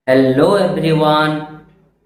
Hello everyone,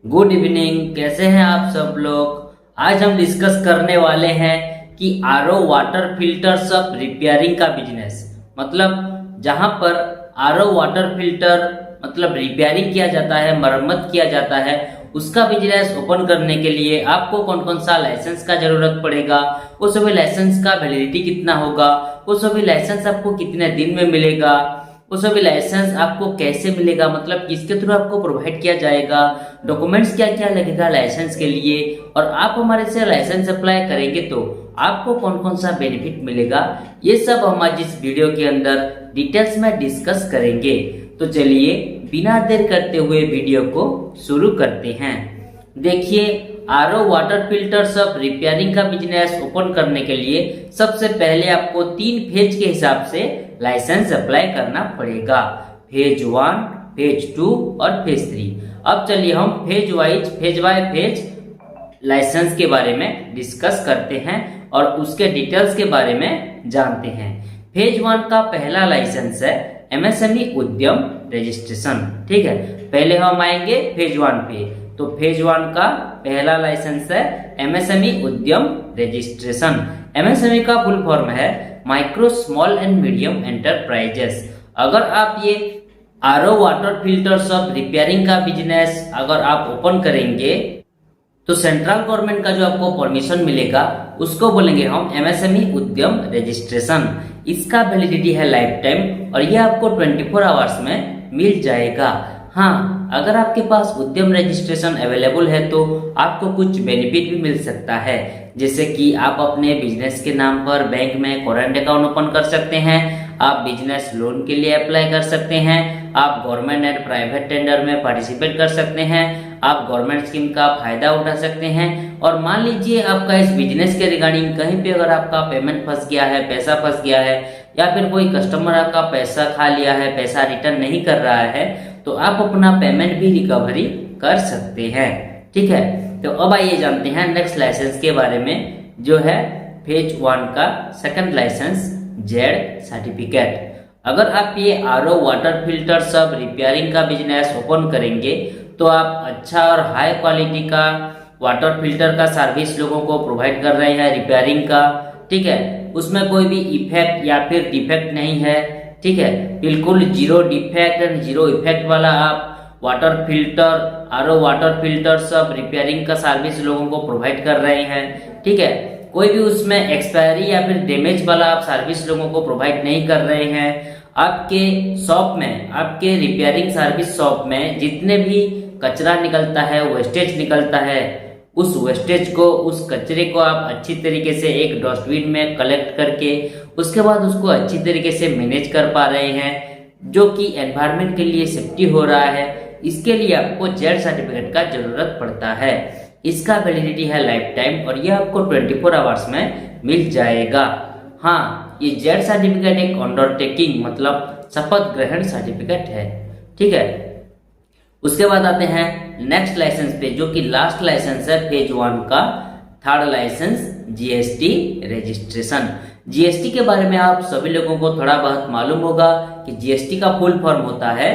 good evening. कैसे हैं आप सब लोग। आज हम डिस्कस करने वाले हैं कि आरओ वाटर फिल्टर सब रिपेयरिंग का बिजनेस, मतलब जहां पर आरओ वाटर फिल्टर मतलब रिपेयरिंग किया जाता है, मरम्मत किया जाता है, उसका बिजनेस ओपन करने के लिए आपको कौन कौन सा लाइसेंस का जरूरत पड़ेगा, वो सभी लाइसेंस का वैलिडिटी कितना होगा, वो सभी लाइसेंस आपको कितने दिन में मिलेगा, वो सभी लाइसेंस आपको कैसे मिलेगा, मतलब किसके थ्रू आपको प्रोवाइड किया जाएगा, डॉक्यूमेंट्स क्या क्या लगेगा लाइसेंस के लिए, और आप हमारे से लाइसेंस अप्लाई करेंगे तो आपको कौन कौन सा बेनिफिट मिलेगा, ये सब हम आज इस वीडियो के अंदर डिटेल्स में डिस्कस करेंगे। तो चलिए बिना देर करते हुए वीडियो को शुरू करते हैं। देखिए, आरओ वाटर फिल्टर सब रिपेयरिंग का बिजनेस ओपन करने के लिए सबसे पहले आपको 3 फेज के हिसाब से लाइसेंस अप्लाई करना पड़ेगा। फेज 1, फेज 2 और फेज 3। अब चलिए हम फेज बाय फेज लाइसेंस के बारे में डिस्कस करते हैं और उसके डिटेल्स के बारे में जानते हैं। फेज 1 का पहला लाइसेंस है एमएसएमई उद्यम रजिस्ट्रेशन। ठीक है, पहले हम आएंगे फेज 1 पे। तो फेज 1 का पहला लाइसेंस है एमएसएमई उद्यम रजिस्ट्रेशन। एमएसएमई का फुल फॉर्म है micro small and medium enterprises. अगर आप ये आरओ वाटर फिल्टर सब रिपेयरिंग का बिजनेस अगर आप ओपन करेंगे तो सेंट्रल गवर्नमेंट का जो आपको परमिशन मिलेगा उसको बोलेंगे हम एमएसएमई उद्यम रजिस्ट्रेशन। इसका वैलिडिटी है लाइफ टाइम और ये आपको 24 आवर्स में मिल जाएगा। हाँ, अगर आपके पास उद्यम रजिस्ट्रेशन अवेलेबल है तो आपको कुछ बेनिफिट भी मिल सकता है, जैसे कि आप अपने बिजनेस के नाम पर बैंक में करंट अकाउंट ओपन कर सकते हैं, आप बिजनेस लोन के लिए अप्लाई कर सकते हैं, आप गवर्नमेंट एंड प्राइवेट टेंडर में पार्टिसिपेट कर सकते हैं, आप गवर्नमेंट स्कीम का फायदा उठा सकते हैं। और मान लीजिए आपका इस बिजनेस के रिगार्डिंग कहीं पे अगर आपका पेमेंट फंस गया है, पैसा फंस गया है, या फिर कोई कस्टमर आपका पैसा खा लिया है, पैसा रिटर्न नहीं कर रहा है, तो आप अपना पेमेंट भी रिकवरी कर सकते हैं। ठीक है, तो अब आइए जानते हैं नेक्स्ट लाइसेंस के बारे में, जो है फेज 1 का सेकंड लाइसेंस जेड सर्टिफिकेट। अगर आप ये आरओ वाटर फिल्टर सब रिपेयरिंग का बिजनेस ओपन करेंगे तो आप अच्छा और हाई क्वालिटी का वाटर फिल्टर का सर्विस लोगों को प्रोवाइड कर रहे हैं रिपेयरिंग का। ठीक है, उसमें कोई भी इफेक्ट या फिर डिफेक्ट नहीं है। ठीक है, बिल्कुल zero defect and zero effect वाला आप water filter, RO water filter सब रिपेयरिंग का सर्विस लोगों को प्रोवाइड कर रहे हैं। ठीक है, कोई भी उसमें एक्सपायरी या फिर डैमेज वाला आप सर्विस लोगों को प्रोवाइड नहीं कर रहे हैं। आपके शॉप में, आपके रिपेयरिंग सर्विस शॉप में जितने भी कचरा निकलता है, वेस्टेज निकलता है, उस वेस्टेज को, उस कचरे को आप अच्छी तरीके से एक डस्टबिन में कलेक्ट करके उसके बाद उसको अच्छी तरीके से मैनेज कर पा रहे हैं, जो कि एनवायरनमेंट के लिए सेफ्टी हो रहा है। इसके लिए आपको जेड सर्टिफिकेट का जरूरत पड़ता है। इसका वैलिडिटी है लाइफ टाइम और यह आपको 24 आवर्स में मिल जाएगा। हाँ, ये जेड सर्टिफिकेट एक अंडरटेकिंग मतलब शपथ ग्रहण सर्टिफिकेट है। ठीक है, उसके बाद आते हैं नेक्स्ट लाइसेंस पे, जो कि लास्ट लाइसेंस है फेज 1 का third license GST registration. GST के बारे में आप सभी लोगों को थोड़ा बहुत मालूम होगा कि जीएसटी का फुल फॉर्म होता है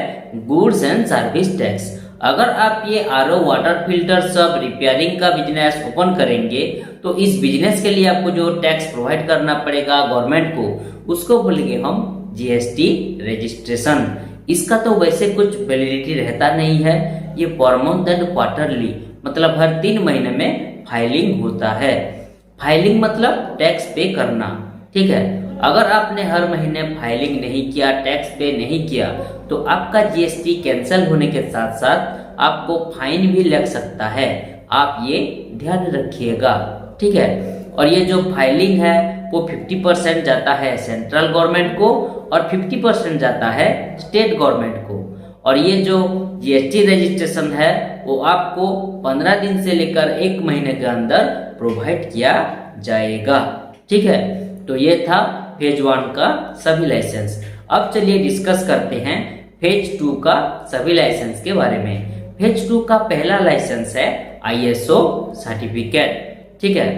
गुड्स एंड सर्विस टैक्स। अगर आप ये आरओ वाटर फिल्टर सब रिपेयरिंग का बिजनेस ओपन करेंगे तो इस बिजनेस के लिए आपको जो टैक्स प्रोवाइड करना पड़ेगा गवर्नमेंट को, उसको बोलेंगे हम जीएसटी रजिस्ट्रेशन। इसका तो वैसे कुछ वैलिडिटी रहता नहीं है, ये पर मंथ एंड क्वार्टरली मतलब हर 3 महीने में फाइलिंग होता है। फाइलिंग मतलब टैक्स पे करना। ठीक है, अगर आपने हर महीने फाइलिंग नहीं किया, टैक्स पे नहीं किया, तो आपका जीएसटी कैंसिल होने के साथ साथ आपको फाइन भी लग सकता है। आप ये ध्यान रखिएगा। ठीक है, और ये जो फाइलिंग है वो 50% जाता है सेंट्रल गवर्नमेंट को और 50% जाता है स्टेट गवर्नमेंट को। और ये जो जीएसटी रजिस्ट्रेशन है वो आपको 15 दिन से लेकर 1 महीने के अंदर प्रोवाइड किया जाएगा। ठीक है, तो ये था फेज 1 का सभी लाइसेंस। अब चलिए डिस्कस करते हैं फेज 2 का सभी लाइसेंस के बारे में। फेज 2 का पहला लाइसेंस है आईएसओ सर्टिफिकेट। ठीक है,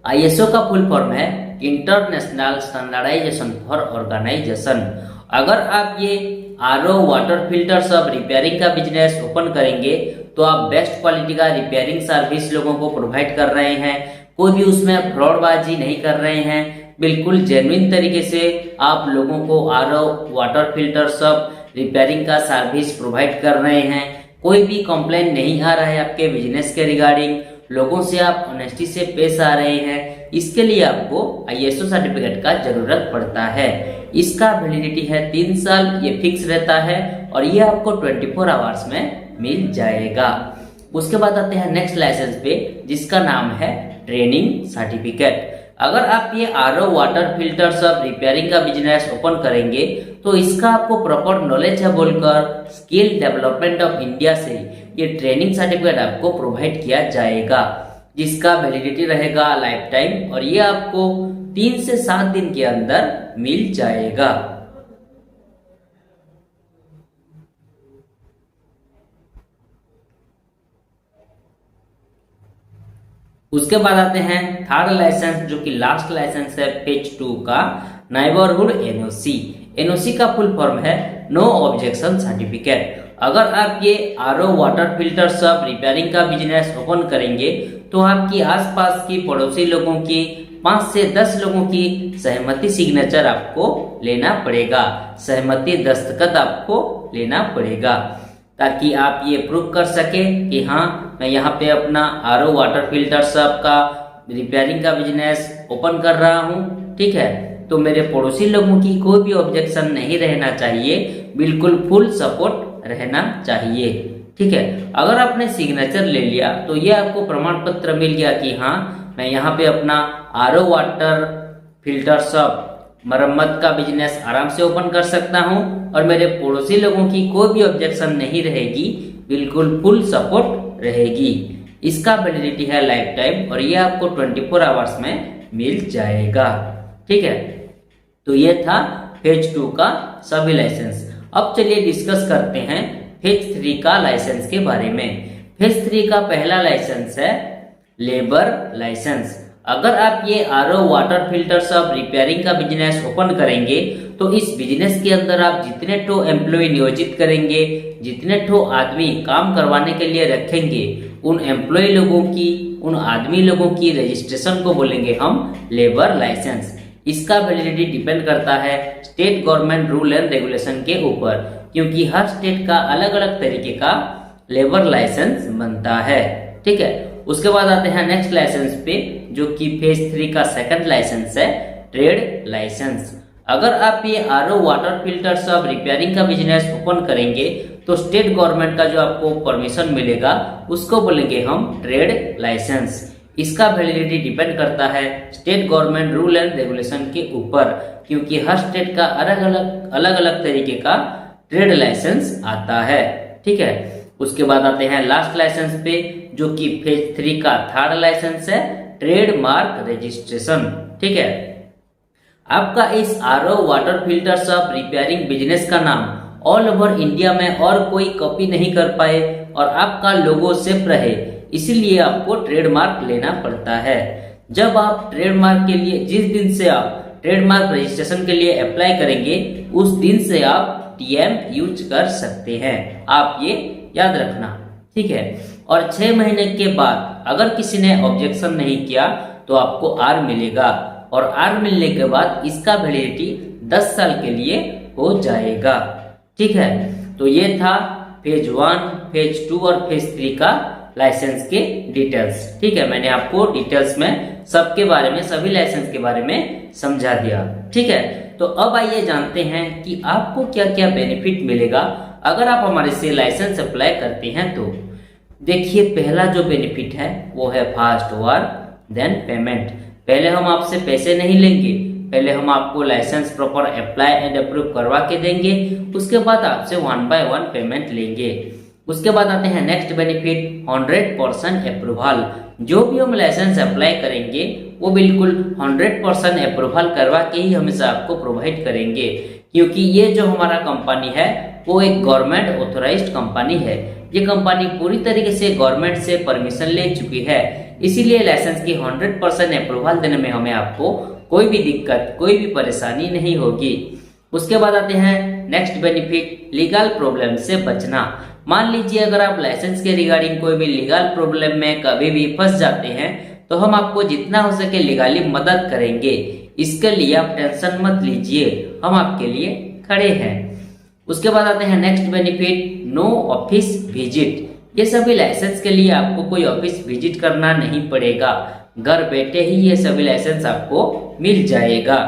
आईएसओ का फुल फॉर्म है इंटरनेशनल स्टैंडर्डाइजेशन फॉर ऑर्गेनाइजेशन। अगर आप ये आरओ वाटर फिल्टर सब रिपेयरिंग का बिजनेस ओपन करेंगे तो आप बेस्ट क्वालिटी का रिपेयरिंग सर्विस लोगों को प्रोवाइड कर रहे हैं। कोई भी उसमें फ्रॉडबाजी नहीं कर रहे हैं, बिल्कुल जेन्युइन तरीके से आप लोगों को आरओ वाटर फिल्टर सब रिपेयरिंग का सर्विस प्रोवाइड कर रहे हैं। कोई भी कंप्लेन नहीं आ रहा है आपके बिजनेस के रिगार्डिंग, लोगों से आप ऑनेस्टी से पेश आ रहे हैं। इसके लिए आपको आईएसओ सर्टिफिकेट का जरूरत पड़ता है। इसका वैलिडिटी है 3 साल, ये फिक्स रहता है और ये आपको 24 आवर्स में मिल जाएगा। उसके बाद आते हैं नेक्स्ट लाइसेंस पे, जिसका नाम है ट्रेनिंग सर्टिफिकेट। अगर आप ये आरओ वाटर फिल्टर सब रिपेयरिंग का बिजनेस ओपन करेंगे तो इसका आपको प्रॉपर नॉलेज है बोलकर स्किल डेवलपमेंट ऑफ इंडिया से ये ट्रेनिंग सर्टिफिकेट आपको प्रोवाइड किया जाएगा, जिसका वैलिडिटी रहेगा लाइफ टाइम और ये आपको 3 से 7 दिन के अंदर मिल जाएगा। उसके बाद आते हैं थर्ड लाइसेंस, जो कि लास्ट लाइसेंस है फेज 2 का, नेबरहुड एनओसी। एनओसी का फुल फॉर्म है नो ऑब्जेक्शन सर्टिफिकेट। अगर आप ये आरओ वाटर फिल्टर सब रिपेयरिंग का बिजनेस ओपन करेंगे तो आपकी आसपास की पड़ोसी लोगों की 5 से 10 लोगों की सहमति सिग्नेचर आपको लेना पड़ेगा, सहमति दस्तखत आपको लेना पड़ेगा, ताकि आप ये प्रूव कर सके कि हाँ मैं यहाँ पे अपना आरओ वाटर फिल्टर सब का रिपेयरिंग का बिजनेस ओपन कर रहा हूँ। ठीक है, तो मेरे पड़ोसी लोगों की कोई भी ऑब्जेक्शन नहीं रहना चाहिए, बिल्कुल फुल सपोर्ट रहना चाहिए। ठीक है, अगर आपने सिग्नेचर ले लिया तो ये आपको प्रमाण पत्र मिल गया कि हाँ मैं यहाँ पे अपना आरओ वाटर फिल्टर सब मरम्मत का बिजनेस आराम से ओपन कर सकता हूँ और मेरे पड़ोसी लोगों की कोई भी ऑब्जेक्शन नहीं रहेगी, बिल्कुल फुल सपोर्ट रहेगी। इसका वैलिडिटी है लाइफ टाइम और ये आपको 24 आवर्स में मिल जाएगा। ठीक है, तो ये था फेज 2 का सभी लाइसेंस। अब चलिए डिस्कस करते हैं फेज 3 का लाइसेंस के बारे में। फेज 3 का पहला लाइसेंस है लेबर लाइसेंस। अगर आप ये आरओ वाटर फिल्टर सब रिपेयरिंग का बिजनेस ओपन करेंगे तो इस बिजनेस के अंदर आप जितने ठो एम्प्लॉय नियोजित करेंगे, जितने ठो आदमी काम करवाने के लिए रखेंगे, उन एम्प्लॉय लोगों की, उन आदमी लोगों की रजिस्ट्रेशन को बोलेंगे हम लेबर लाइसेंस। इसका वैलिडिटी डिपेंड करता है state government rule and regulation के ऊपर, क्योंकि हर स्टेट का अलग अलग तरीके का लेबर लाइसेंस बनता है। ठीक है, उसके बाद आते हैं नेक्स्ट लाइसेंस पे, जो कि फेज 3 का सेकंड लाइसेंस है ट्रेड लाइसेंस। अगर आप ये आरओ वाटर फिल्टर सब रिपेयरिंग का बिजनेस ओपन करेंगे तो स्टेट गवर्नमेंट का जो आपको परमिशन मिलेगा उसको बोलेंगे हम ट्रेड लाइसेंस। इसका वैलिडिटी डिपेंड करता है state government rule and regulation के ऊपर, क्योंकि हर स्टेट का अलग अलग तरीके का ट्रेड लाइसेंस आता है। ठीक है, उसके बाद आते हैं लास्ट लाइसेंस पे, जो कि फेज 3 का थर्ड लाइसेंस है ट्रेडमार्क रजिस्ट्रेशन। ठीक है, आपका इस आरओ वाटर फिल्टर सब रिपेयरिंग बिजनेस का नाम ऑल ओवर इंडिया में और कोई कॉपी नहीं कर पाए और आपका लोगो सेफ रहे, इसीलिए आपको ट्रेडमार्क लेना पड़ता है। जब आप ट्रेडमार्क के लिए, जिस दिन से आप ट्रेडमार्क रजिस्ट्रेशन के लिए अप्लाई करेंगे उस दिन से आप टीएम यूज कर सकते हैं, आप ये याद रखना। ठीक है, और 6 महीने के बाद अगर किसी ने ऑब्जेक्शन नहीं किया तो आपको आर मिलेगा और आर मिलने के बाद इसका वैलिडिटी 10 साल के लिए हो जाएगा। ठीक है, तो ये था फेज 1, फेज 2 और फेज 3 का लाइसेंस के डिटेल्स। ठीक है, मैंने आपको डिटेल्स में सबके बारे में, सभी लाइसेंस के बारे में समझा दिया। ठीक है, तो अब आइए जानते हैं कि आपको क्या क्या बेनिफिट मिलेगा अगर आप हमारे से लाइसेंस अप्लाई करते हैं। तो देखिए, पहला जो बेनिफिट है वो है फास्ट वर्क देन पेमेंट। पहले हम आपसे पैसे नहीं लेंगे, पहले हम आपको license proper apply and approve करवा के देंगे, उसके बाद आपसे 1 by 1 पेमेंट लेंगे। उसके बाद आते हैं नेक्स्ट बेनिफिट 100% अप्रूवल। जो भी हम लाइसेंस अप्लाई करेंगे वो बिल्कुल 100% अप्रूवल करवा के ही हमेशा आपको प्रोवाइड करेंगे, क्योंकि ये जो हमारा कंपनी है वो एक गवर्नमेंट ऑथोराइज्ड कंपनी है। ये कंपनी पूरी तरीके से गवर्नमेंट से परमिशन ले चुकी है, इसीलिए लाइसेंस की 100% अप्रूवल देने में हमें आपको कोई भी दिक्कत, कोई भी परेशानी नहीं होगी। उसके बाद आते हैं नेक्स्ट बेनिफिट, लीगल प्रॉब्लम से बचना। मान लीजिए अगर आप लाइसेंस के रिगार्डिंग कोई भी लीगल प्रॉब्लम में कभी भी फंस जाते हैं तो हम आपको जितना हो सके लीगली मदद करेंगे। इसके लिए आप टेंशन मत लीजिए, हम आपके लिए खड़े हैं। उसके बाद आते हैं next benefit, no office visit. ये सभी लाइसेंस के लिए आपको कोई ऑफिस विजिट करना नहीं पड़ेगा, घर बैठे ही ये सभी लाइसेंस आपको मिल जाएगा।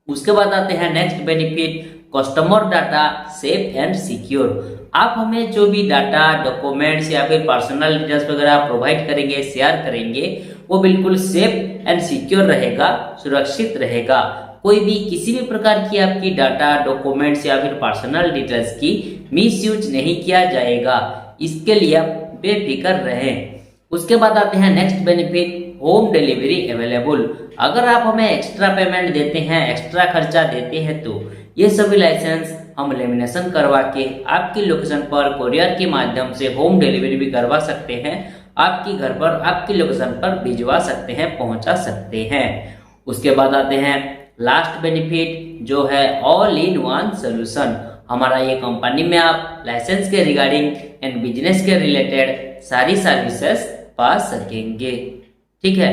उसके बाद आते हैं next benefit, customer data safe and secure. आप हमें जो भी डाटा, डॉक्यूमेंट्स या फिर पर्सनल डिटेल्स वगैरह प्रोवाइड करेंगे, शेयर करेंगे, वो बिल्कुल सेफ एंड सिक्योर रहेगा, सुरक्षित रहेगा। कोई भी किसी भी प्रकार की आपकी डाटा, डॉक्यूमेंट्स या फिर पर्सनल डिटेल्स की मिसयूज नहीं किया जाएगा। इसके लिए आप बेफिक्र रहें। उसके बाद आते हैं next benefit, home delivery available. अगर आप हमें एक्स्ट्रा पेमेंट देते हैं, एक्स्ट्रा खर्चा देते हैं तो ये सभी लाइसेंस हम लेमिनेशन करवा के आपकी लोकेशन पर कोरियर के माध्यम से होम डिलीवरी भी करवा सकते हैं, आपकी घर पर, आपकी लोकेशन पर भिजवा सकते हैं, पहुंचा सकते हैं। उसके बाद आते हैं लास्ट बेनिफिट जो है ऑल इन वन सोल्यूशन। हमारा ये कंपनी में आप लाइसेंस के रिगार्डिंग एंड बिजनेस के रिलेटेड सारी सर्विसेज पा सकेंगे। ठीक है,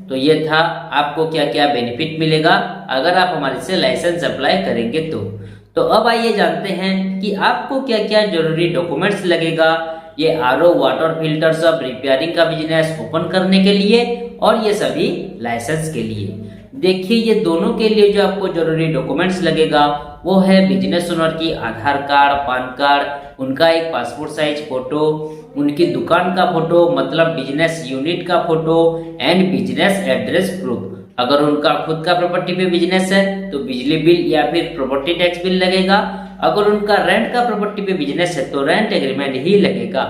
तो ये था आपको क्या क्या बेनिफिट मिलेगा अगर आप हमारे से लाइसेंस अप्लाई करेंगे तो अब आइए जानते हैं कि आपको क्या क्या जरूरी डॉक्यूमेंट्स लगेगा ये आरओ वाटर फिल्टर सब रिपेयरिंग का बिजनेस ओपन करने के लिए और ये सभी लाइसेंस के लिए। देखिए, ये दोनों के लिए जो आपको जरूरी डॉक्यूमेंट्स लगेगा वो है बिजनेस ओनर की आधार कार्ड, पान कार्ड, उनका एक पासपोर्ट साइज फोटो, उनकी दुकान का फोटो मतलब बिजनेस यूनिट का photo and business address proof. अगर उनका खुद का प्रॉपर्टी पे बिजनेस है तो बिजली बिल या फिर प्रॉपर्टी टैक्स बिल लगेगा। अगर उनका रेंट का प्रॉपर्टी पे बिजनेस है तो रेंट एग्रीमेंट ही लगेगा।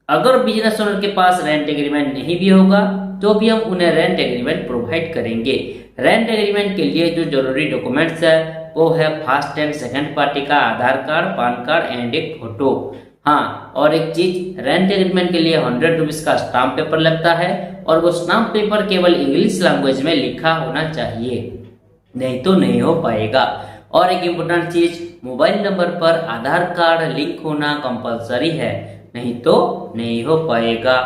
अगर बिजनेस ओनर के पास रेंट एग्रीमेंट नहीं भी होगा तो भी हम उन्हें रेंट एग्रीमेंट प्रोवाइड करेंगे। रेंट एग्रीमेंट के लिए जो जरूरी डॉक्यूमेंट्स है वो है फर्स्ट एंड सेकंड पार्टी का आधार कार्ड, पान कार्ड एंड एक फोटो। हाँ, और एक चीज, रेंट एग्रीमेंट के लिए 100 रुपीज का स्टाम्प पेपर लगता है और वो स्टाम्प पेपर केवल इंग्लिश लैंग्वेज में लिखा होना चाहिए, नहीं तो नहीं हो पाएगा। और एक इम्पोर्टेंट चीज, मोबाइल नंबर पर आधार कार्ड लिंक होना कंपलसरी है, नहीं तो नहीं हो पाएगा।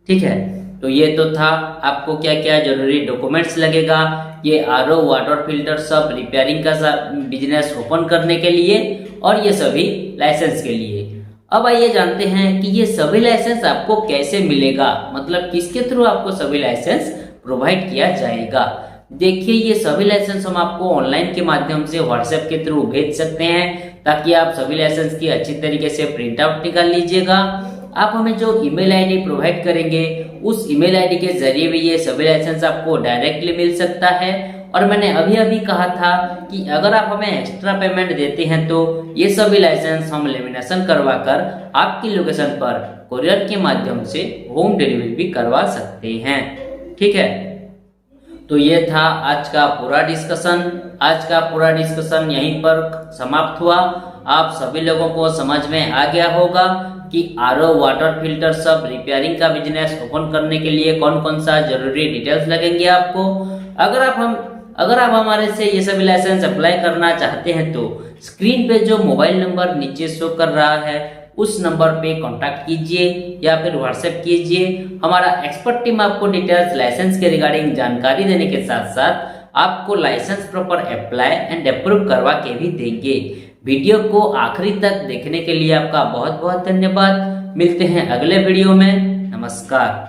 ठीक है, तो ये तो था आपको क्या क्या जरूरी डॉक्यूमेंट्स लगेगा ये आरओ वाटर फिल्टर सब रिपेयरिंग का बिजनेस ओपन करने के लिए और ये सभी लाइसेंस के लिए। अब आइए जानते हैं कि ये सभी लाइसेंस आपको कैसे मिलेगा, मतलब किसके थ्रू आपको सभी लाइसेंस प्रोवाइड किया जाएगा। देखिए, ये सभी लाइसेंस हम आपको ऑनलाइन के माध्यम से व्हाट्सएप के थ्रू भेज सकते हैं ताकि आप सभी लाइसेंस की अच्छी तरीके से प्रिंट आउट निकाल लीजिएगा। आप हमें जो ईमेल आईडी प्रोवाइड करेंगे उस ईमेल आईडी के जरिए भी ये सभी लाइसेंस आपको डायरेक्टली मिल सकता है। और मैंने अभी कहा था कि अगर आप हमें एक्स्ट्रा पेमेंट देते हैं तो ये सभी लाइसेंस हम लेमिनेशन करवाकर आपकी लोकेशन पर कोरियर के माध्यम से होम डिलीवरी भी करवा सकते हैं। ठीक है, तो ये था आज का पूरा डिस्कशन यहीं पर समाप्त हुआ। आप सभी लोगों को समझ में आ गया होगा कि आरओ वाटर फिल्टर सब रिपेयरिंग का बिजनेस ओपन करने के लिए कौन कौन सा जरूरी डिटेल्स लगेंगे आपको। अगर आप हमारे से ये सभी लाइसेंस अप्लाई करना चाहते हैं तो स्क्रीन पे जो मोबाइल नंबर नीचे शो कर रहा है उस नंबर पे कांटेक्ट कीजिए या फिर व्हाट्सएप कीजिए। हमारा एक्सपर्ट टीम आपको डिटेल्स लाइसेंस के रिगार्डिंग जानकारी देने के साथ साथ आपको license proper apply and approve करवा के भी देंगे। वीडियो को आखिरी तक देखने के लिए आपका बहुत बहुत धन्यवाद। मिलते हैं अगले वीडियो में। नमस्कार।